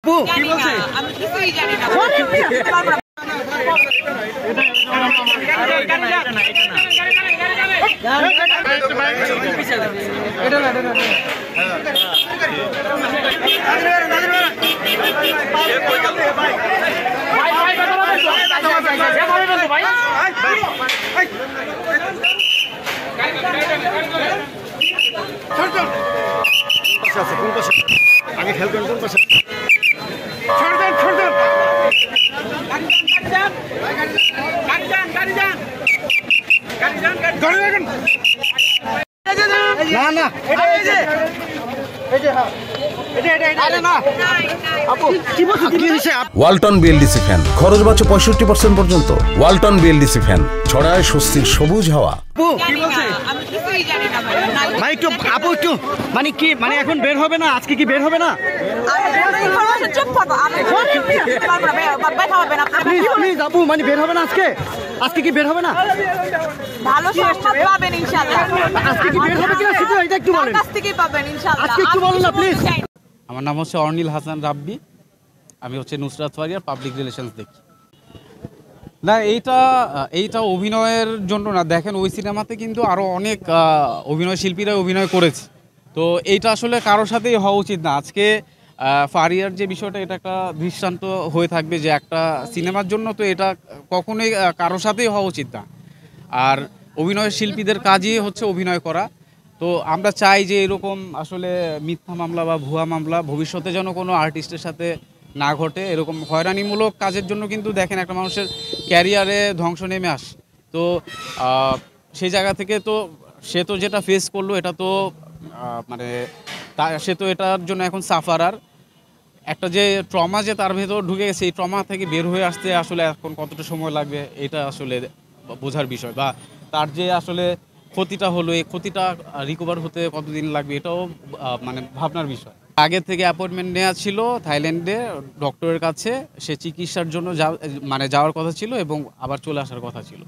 আপু কি বলছে? আমি কিছুই জানি না। আগে খেয়াল করেন কোন পাশে না না ওয়ালটন বিএলডিসি ফ্যান খরচ বাঁচো 65% পর্যন্ত। ওয়ালটন বিএলডিসি ফ্যান ছড়ায় স্বস্তির সবুজ হাওয়া। কি বলছে? আমি কিছুই জানি না। ভাই একটু আপু একটু মানে কি মানে এখন বের হবে না? আজকে কি বের হবে না? চুপ থাকো। প্লিজ আপু মানে বের হবে না আজকে? আজকে কি বের হবে না? ভালো সংবাদ পাবেন ইনশাআল্লাহ। আজকে কি বের হবে কিনা সেটা এটা একটু বলেন। কাছ থেকেই পাবেন ইনশাআল্লাহ। আজকে একটু বলেন না প্লিজ। আমার নাম হচ্ছে অর্নিল হাসান রাব্বি। আমি হচ্ছে নুসরাত ফারিয়ার পাবলিক রিলেশনস দেখি। না এইটা অভিনয়ের জন্য না, দেখেন ওই সিনেমাতে কিন্তু আরও অনেক অভিনয় শিল্পীরা অভিনয় করেছে। তো এইটা আসলে কারোর সাথেই হওয়া উচিত না। আজকে ফারিয়ার যে বিষয়টা, এটা একটা দৃষ্টান্ত হয়ে থাকবে যে একটা সিনেমার জন্য তো এটা কখনোই কারোর সাথেই হওয়া উচিত না। আর অভিনয় শিল্পীদের কাজই হচ্ছে অভিনয় করা। তো আমরা চাই যে এরকম আসলে মিথ্যা মামলা বা ভুয়া মামলা ভবিষ্যতে যেন কোনো আর্টিস্টের সাথে না ঘটে। এরকম হয়রানিমূলক কাজের জন্য কিন্তু দেখেন একটা মানুষের ক্যারিয়ারে ধ্বংস নেমে আসে। তো সেই জায়গা থেকে তো সে তো যেটা ফেস করলো, এটা তো মানে সে তো এটার জন্য এখন সাফারার। একটা যে ট্রমা যে তার ভেতর ঢুকে গেছে, এই ট্রমা থেকে বের হয়ে আসতে আসলে এখন কতটা সময় লাগবে এটা আসলে বোঝার বিষয়। বা তার যে আসলে ক্ষতিটা হলো, এই ক্ষতিটা রিকভার হতে কতদিন লাগবে এটাও মানে ভাবনার বিষয়। আগে থেকে অ্যাপয়েন্টমেন্ট নেওয়া ছিল থাইল্যান্ডে ডক্টরের কাছে। সে চিকিৎসার জন্য যাওয়ার কথা ছিল এবং আবার চলে আসার কথা ছিল।